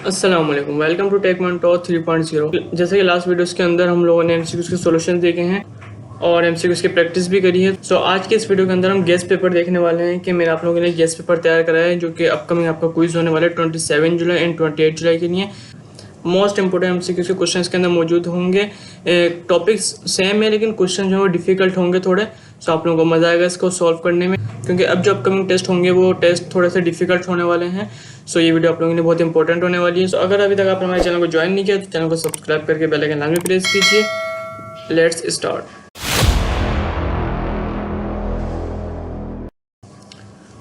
अस्सलाम वालेकुम, welcome to take talk 3.0। जैसे कि लास्ट वीडियोस के अंदर हम लोगों ने एमसीक्यूज के सॉल्यूशन देखे हैं और एमसीक्यूज की प्रैक्टिस भी करी है। सो आज के इस वीडियो के अंदर हम गेस्ट पेपर देखने वाले हैं कि मैंने आप लोगों के लिए गेस्ट पेपर तैयार करा है जो कि अपकमिंग आपका क्विज होने वाला है 27 जुलाई एंड 28 जुलाई के लिए। मोस्ट इंपोर्टेंट एमसीक्यूज के क्वेश्चन के अंदर मौजूद होंगे। टॉपिक्स सेम है लेकिन क्वेश्चन जो है डिफिकल्ट होंगे थोड़े। सो आप लोगों को मजा आएगा इसको सॉल्व करने में, क्योंकि अब जो अपकमिंग टेस्ट होंगे वो टेस्ट थोड़े से डिफिकल्ट होने वाले हैं। सो ये वीडियो आप लोगों के लिए बहुत इंपॉर्टेंट होने वाली है। सो अगर अभी तक आपने हमारे चैनल को ज्वाइन नहीं किया तो चैनल को सब्सक्राइब करके बेल आइकन लाजमी प्रेस कीजिए। Let's start.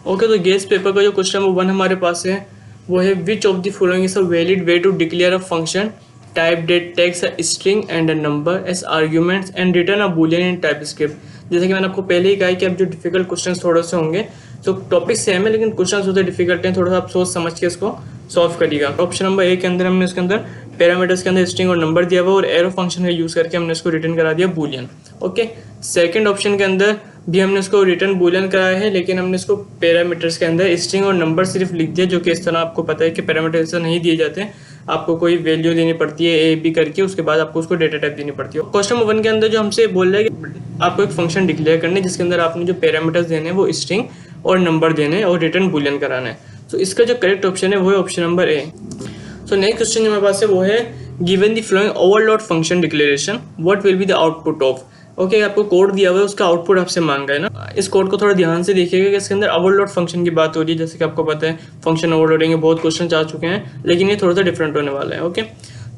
ओके, तो गेस्ट पेपर का जो क्वेश्चन नंबर 1 हमारे पास है वो है which of the following is a valid way to declare a function type that takes a string and a number as arguments and return a boolean in TypeScript. जैसे कि मैंने आपको पहले ही कहा है कि अब जो डिफिकल्ट क्वेश्चन थोड़े से होंगे, तो टॉपिक सेम है लेकिन क्वेश्चन होते डिफिकल्ट हैं, थोड़ा सा आप सोच समझ के इसको सॉल्व करिएगा। ऑप्शन नंबर ए के अंदर हमने इसके अंदर पैरामीटर्स के अंदर स्ट्रिंग और नंबर दिया हुआ और एरो फंक्शन का यूज करके हमने इसको रिटर्न करा दिया बूलियन। ओके, सेकंड ऑप्शन के अंदर भी हमने इसको रिटर्न बूलियन कराया है लेकिन हमने इसको पैरामीटर्स के अंदर स्ट्रिंग और नंबर सिर्फ लिख दिया, जो कि इस तरह आपको पता है कि पैरामीटर ऐसा नहीं दिए जाते। आपको कोई वैल्यू देनी पड़ती है ए बी करके, उसके बाद आपको उसको डेटा टाइप देनी पड़ती है। क्वेश्चन नंबर 1 के अंदर जो हमसे बोल रहा है कि आपको एक फंक्शन डिक्लेयर करने जिसके अंदर आपने जो पैरामीटर्स देने हैं वो स्ट्रिंग और नंबर देने और रिटर्न बूलियन कराना है। तो इसका जो करेक्ट ऑप्शन है वो है option number A. So next question जो हमारे पास है वो है given the flowing overload function declaration what will be the output of. Okay, आपको कोड दिया हुआ है, उसका आउटपुट आपसे मांगा है ना। इस कोड को थोड़ा ध्यान से देखिएगा कि इसके अंदर ओवरलोड फंक्शन की बात हो रही है। जैसे कि आपको पता है फंक्शन ओवरलोडिंग के बहुत क्वेश्चन आ चुके हैं लेकिन ये थोड़ा सा डिफरेंट होने वाला है। ओके,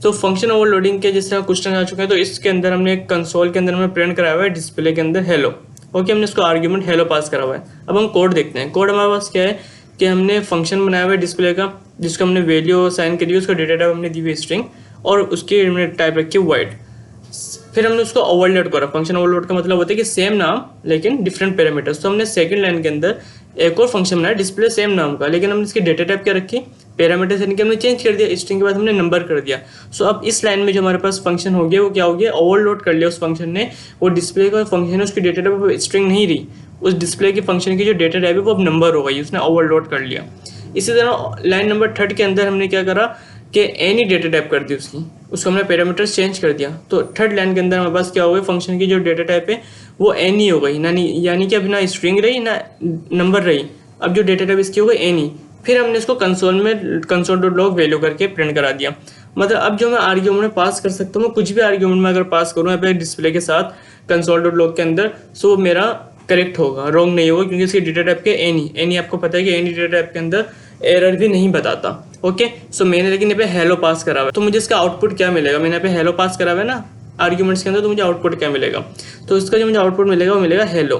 तो फंक्शन ओवरलोडिंग के जिस तरह क्वेश्चन आ चुके हैं, तो इसके अंदर हमने एक कंसोल के अंदर हमने प्रिंट कराया हुआ है डिस्प्ले के अंदर हेलो। ओके, हमने इसको आर्ग्यूमेंट हेलो पास करा हुआ है। अब हम कोड देखते हैं। कोड हमारे पास क्या है कि हमने फंक्शन बनाया हुआ है डिस्प्ले का जिसको हमने वैल्यू असाइन करी है, उसका डेटा टाइप हमने दी हुई स्ट्रिंग और उसकी हमने टाइप रखी है वाइड। फिर हमने उसको ओवरलोड करा। फंक्शन ओवरलोड का मतलब होता है कि सेम नाम लेकिन डिफरेंट पैरामीटर्स। तो हमने सेकंड लाइन के अंदर एक और फंक्शन बनाया डिस्प्ले सेम नाम का, लेकिन हमने इसकी डेटा टाइप क्या रखी, पैरामीटर्स यानी कि हमने चेंज कर दिया, स्ट्रिंग के बाद हमने नंबर कर दिया। सो अब इस लाइन में जो हमारे पास फंक्शन हो गया वो क्या हो गया, ओवरलोड कर लिया उस फंक्शन ने। वो डिस्प्ले का फंक्शन है उसकी डेटा टाइप स्ट्रिंग नहीं रही, उस डिस्प्ले के फंक्शन की जो डेटा टाइप है वो अब नंबर हो गई, उसने ओवरलोड कर लिया। इसी तरह लाइन नंबर 3 के अंदर हमने क्या करा कि एनी डेटा टाइप कर दी उसको हमने पैरामीटर्स चेंज कर दिया। तो थर्ड लाइन के अंदर हमारे पास क्या हो गया, फंक्शन की जो डेटा टाइप है वो एनी हो गई, यानी कि अब ना स्ट्रिंग रही ना नंबर रही, अब जो डेटा टाइप इसकी हो गई एनी। फिर हमने इसको कंसोल में console.log वैल्यू करके प्रिंट करा दिया। मतलब अब जो मैं आर्ग्यूमेंट पास कर सकता हूँ, मैं कुछ भी आर्ग्यूमेंट में अगर पास करूँ यहाँ पे डिस्प्ले के साथ console.log के अंदर, सो मेरा करेक्ट होगा, रॉन्ग नहीं होगा, क्योंकि इसकी डेटा टाइप के एनी आपको पता है कि एनी डेटा टाइप के अंदर एरर भी नहीं बताता। ओके, सो मैंने लेकिन यहाँ पे हेलो पास करा हुआ है, तो मुझे इसका आउटपुट क्या मिलेगा, मैंने यहाँ पे हेलो पास करा हुआ है ना आर्ग्यूमेंट्स के अंदर, तो मुझे आउटपुट क्या मिलेगा, तो इसका जो मुझे आउटपुट मिलेगा वो मिलेगा हेलो।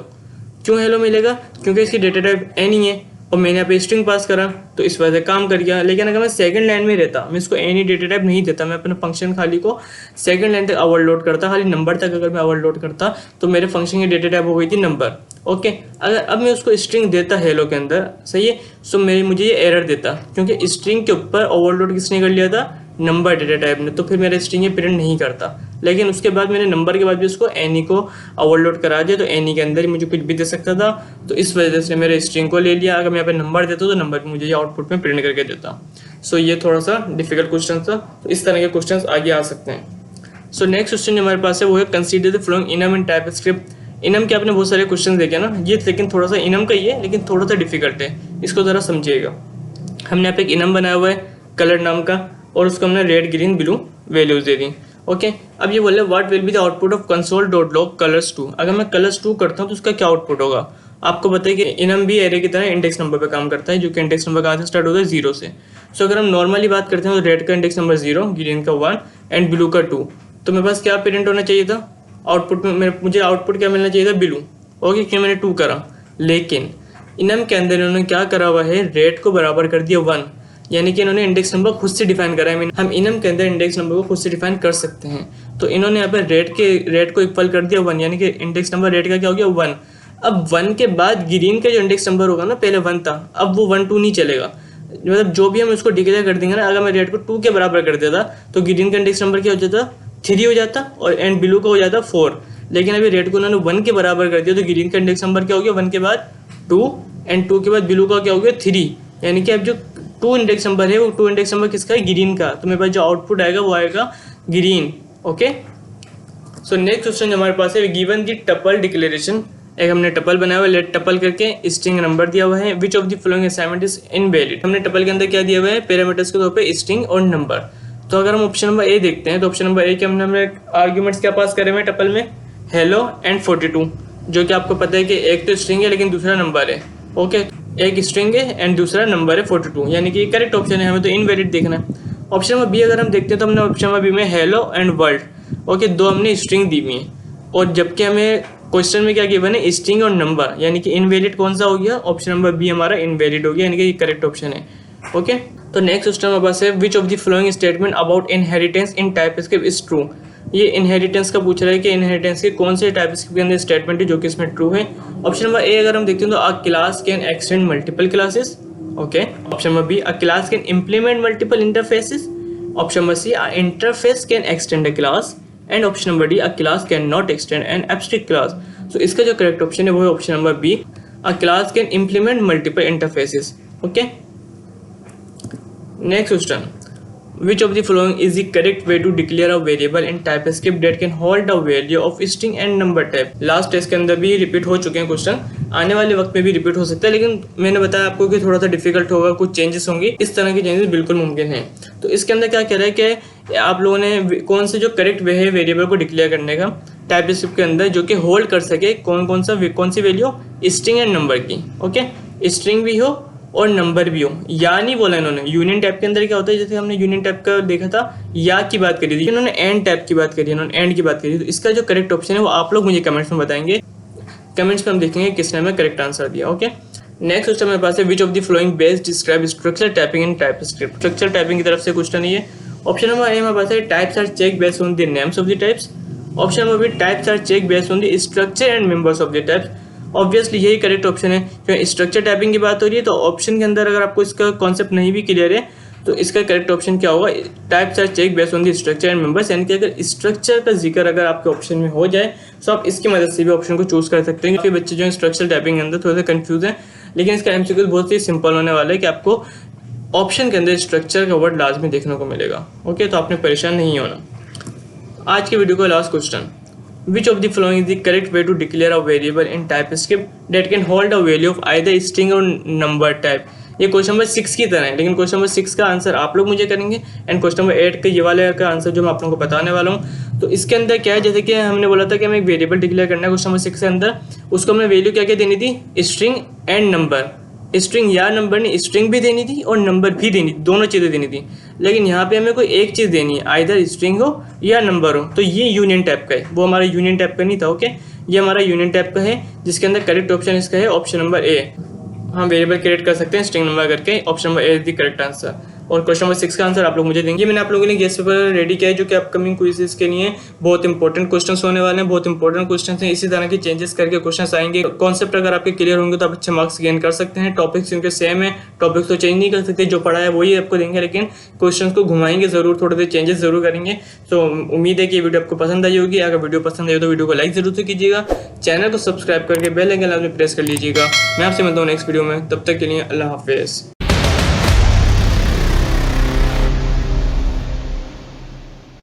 क्यों हेलो मिलेगा, क्योंकि इसकी डेटा टाइप एनी है और मैंने यहाँ पे स्ट्रिंग पास करा तो इस वजह से काम कर गया। लेकिन अगर मैं सेकंड लाइन में रहता, मैं इसको एनी डेटा टाइप नहीं देता, मैं अपने फंक्शन खाली को सेकंड लाइन तक ओवरलोड करता, खाली नंबर तक अगर मैं ओवरलोड करता तो मेरे फंक्शन की डेटा टाइप हो गई थी नंबर। ओके, अगर अब मैं उसको स्ट्रिंग देता हेलो के अंदर, सही है, सो मुझे ये एरर देता, क्योंकि स्ट्रिंग के ऊपर ओवरलोड किसने कर लिया था, नंबर डेटा टाइप ने, तो फिर मेरा स्ट्रिंग ये प्रिंट नहीं करता। लेकिन उसके बाद मैंने नंबर के बाद भी उसको एनी को ओवरलोड करा दिया, तो एनी के अंदर ही मुझे कुछ भी दे सकता था, तो इस वजह से मेरे स्ट्रिंग को ले लिया। अगर मैं यहाँ पे नंबर देता तो नंबर भी मुझे ये आउटपुट में प्रिंट करके देता। सो ये थोड़ा सा डिफिकल्ट क्वेश्चन था, तो इस तरह के क्वेश्चन आगे आ सकते हैं। सो नेक्स्ट क्वेश्चन जो हमारे पास है वो है consider the flowing enum in type script. Enum के आपने बहुत सारे क्वेश्चन देखे ना, ये लेकिन थोड़ा सा इनम का ही है लेकिन थोड़ा सा डिफिकल्ट है, इसको ज़रा समझिएगा। हमने यहाँ पे एक इनम बनाया हुआ है कलर नाम का और उसको हमने रेड ग्रीन ब्लू वैल्यूज दे दी। ओके, अब ये बोले what will be the output of console.log colors2। अगर मैं colors2 करता हूँ तो उसका क्या आउटपुट होगा। आपको बताइए कि इनम भी एरे की तरह इंडेक्स नंबर पे काम करता है, जो कि इंडेक्स नंबर कहाँ से स्टार्ट होता है, 0 से। सो अगर हम नॉर्मली बात करते हैं तो रेड का इंडेक्स नंबर 0, ग्रीन का 1 एंड ब्लू का 2, तो मेरे पास क्या प्रिंट होना चाहिए था आउटपुट में, मुझे आउटपुट क्या मिलना चाहिए था, ब्लू। ओके, क्यों मैंने 2 करा, लेकिन इनम के अंदर इन्होंने क्या करा हुआ है, रेड को बराबर कर दिया 1, यानी कि इन्होंने इंडेक्स नंबर खुद से डिफाइन करा है। हम इनम के अंदर इंडेक्स नंबर को खुद से डिफाइन कर सकते हैं, तो इन्होंने यहाँ पर रेड को इक्वल कर दिया 1, यानी कि इंडेक्स नंबर रेड का क्या हो गया 1। अब 1 के बाद ग्रीन का जो इंडेक्स नंबर होगा ना, पहले 1 था, अब वो 1 2 नहीं चलेगा, मतलब जो भी हम उसको डिक्लेयर कर देंगे ना, अगर मैं रेड को 2 के बराबर कर देता तो ग्रीन का इंडेक्स नंबर क्या हो जाता, 3 हो जाता और एंड ब्लू का हो जाता 4। लेकिन अभी रेड को उन्होंने 1 के बराबर कर दिया तो ग्रीन का इंडेक्स नंबर क्या हो गया 1 के बाद 2 एंड 2 के बाद ब्लू का क्या हो गया 3, यानी कि अब जो टू इंडेक्स नंबर है, वो टू इंडेक्स नंबर किसका है, ग्रीन का, तो मेरे पास जो आउटपुट आएगा वो आएगा green. Okay, so next question हमारे पास है गिवन दी टपल डिक्लेरेशन, एक हमने टपल बनाया हुआ है, लेट टपल करके स्ट्रिंग नंबर दिया हुआ है, which of the following assignment is invalid. हमने टपल के अंदर क्या दिया हुआ है, पैरामीटर्स के तौर पे स्ट्रिंग और नंबर। तो अगर हम ऑप्शन नंबर ए देखते हैं तो ऑप्शन नंबर ए के हमने आर्ग्यूमेंट्स क्या पास करे हुए हैं टपल में, हेलो एंड 42, जो कि आपको पता है कि एक तो स्ट्रिंग है लेकिन दूसरा नंबर है। ओके, एक स्ट्रिंग है एंड दूसरा नंबर है 42, यानी कि करेक्ट ऑप्शन है, हमें तो इनवैलिड देखना है। ऑप्शन नंबर बी अगर हम देखते हैं तो हमने ऑप्शन नंबर बी में हेलो एंड वर्ल्ड, ओके, दो हमने स्ट्रिंग दी हुई है, और जबकि हमें क्वेश्चन में क्या गिवन है, स्ट्रिंग और नंबर, यानी कि इनवैलिड कौन सा हो गया, ऑप्शन नंबर बी हमारा इनवैलिड हो गया, यानी कि ये करेक्ट ऑप्शन है। ओके, तो नेक्स्ट क्वेश्चन हमारे पास है which of the following statement about inheritance in TypeScript is true. ये इनहेरिटेंस का पूछ रहा है कि इनहेरिटेंस के कौन से टाइपस्क्रिप्ट के अंदर स्टेटमेंट है जो कि इसमें ट्रू है। ऑप्शन नंबर ए अगर हम देखते हैं तो a class can extend multiple classes. Okay, option number B a class can implement multiple interfaces. Option number C a interface can extend a class, and option number D a class can not extend an abstract class. So इसका जो correct option है वो है option number B, a class can implement multiple interfaces. Okay, next question, which of the following is the correct way to declare a variable in TypeScript that can hold the value of string and number type। Last test के अंदर भी repeat हो चुके हैं question, आने वाले वक्त में भी रिपीट हो सकता है, लेकिन मैंने बताया आपको कि थोड़ा सा डिफिकल्ट होगा, कुछ चेंजेस होंगे, इस तरह के चेंजेस बिल्कुल मुमकिन हैं। तो इसके अंदर क्या कह रहा है कि आप लोगों ने कौन से जो करेक्ट वे है वेरिएबल को डिक्लेयर करने का टाइपस्क्रिप्ट के अंदर, जो कि होल्ड कर सके कौन सी वैल्यू, स्ट्रिंग एंड नंबर की। ओके, स्ट्रिंग भी हो और नंबर भी हो, या नहीं बोला इन्होंने। यूनियन टाइप के अंदर क्या होता है, जैसे हमने यूनियन टाइप का देखा था, या की बात करी थी, इन्होंने एंड टाइप की बात करी, इन्होंने एंड की बात करी। तो इसका जो करेक्ट ऑप्शन है वो आप लोग मुझे कमेंट्स में बताएंगे, कमेंट्स में हम देखेंगे किसने हमें करेक्ट आंसर दिया। ओके, नेक्स्ट क्वेश्चन मेरे पास है which of the flowing base describe structure typing in TypeScript. Structure typing की तरफ से क्वेश्चन है ये। ऑप्शन नंबर ए हमारे पास है types are check based on the names of the types. Option number B types are check based on the structure and members of the types. Obviously यही correct option है, क्योंकि structure typing की बात हो रही है, तो ऑप्शन के अंदर अगर आपको इसका कॉन्सेप्ट नहीं भी क्लियर है तो इसका करेक्ट ऑप्शन क्या होगा, types are check based on the structure and members, यानी कि अगर स्ट्रक्चर का जिक्र अगर आपके ऑप्शन में हो जाए तो आप इसकी मदद से भी ऑप्शन को चूज कर सकते हैं। काफी बच्चे जो है स्ट्रक्चर टाइपिंग के अंदर थोड़े से कंफ्यूज हैं, लेकिन इसका एमसीक्यू बहुत ही सिंपल होने वाला है कि आपको ऑप्शन के अंदर स्ट्रक्चर का वर्ड लाजमी देखने को मिलेगा। ओके, तो आपने परेशान नहीं होना। आज के वीडियो का last question, which of the following is the correct way to declare a variable in TypeScript that can hold a value of either string or number type। ये क्वेश्चन नंबर 6 की तरह है, लेकिन क्वेश्चन नंबर 6 का answer आप लोग मुझे करेंगे, एंड क्वेश्चन नंबर 8 का ये वाले का आंसर जो मैं आप लोगों को बताने वाला हूँ। तो इसके अंदर क्या है, जैसे कि हमने बोला था कि हमें एक वेरिएबल डिक्लेयर करना है क्वेश्चन नंबर 6 के अंदर, उसको हमें वैल्यू क्या क्या देनी थी, स्ट्रिंग एंड नंबर। स्ट्रिंग या नंबर नहीं, स्ट्रिंग भी देनी थी और नंबर भी देनी थी, दोनों चीज़ें देनी थी, लेकिन यहाँ पे हमें कोई एक चीज़ देनी है, आइदर स्ट्रिंग हो या नंबर हो। तो ये यूनियन टाइप का है, वो हमारा यूनियन टाइप का नहीं था। ओके, ये हमारा यूनियन टाइप का है, जिसके अंदर करेक्ट ऑप्शन इसका है ऑप्शन नंबर ए। हम वेरिएबल क्रिएट कर सकते हैं स्ट्रिंग नंबर करके, option number A is the correct answer. और क्वेश्चन नंबर 6 का आंसर आप लोग मुझे देंगे। मैंने आप लोगों के लिए गेस्ट पेपर रेडी किया है, जो कि अपकमिंग क्विज़ेस के लिए बहुत इंपॉर्टेंट क्वेश्चंस होने वाले हैं, बहुत इंपॉर्टेंट क्वेश्चंस हैं। इसी तरह के चेंजेस करके क्वेश्चंस आएंगे। कॉन्सेप्ट अगर आपके क्लियर होंगे तो आप अच्छे मार्क्स गेन कर सकते हैं। टॉपिक्स इनके सेम है, टॉपिक्स तो चेंज नहीं कर सकते, जो पढ़ा है वही आपको देंगे, लेकिन क्वेश्चन को घुमाएंगे जरूर, थोड़े से चेंजेस जरूर करेंगे। तो उम्मीद है कि ये वीडियो आपको पसंद आई होगी। अगर वीडियो पसंद आई तो वीडियो को लाइक जरूर से कीजिएगा, चैनल को सब्सक्राइब करके बेल आइकन प्रेस कर लीजिएगा। मैं आपसे मिलता हूँ नेक्स्ट वीडियो में, तब तक के लिए अल्लाह हाफिज़।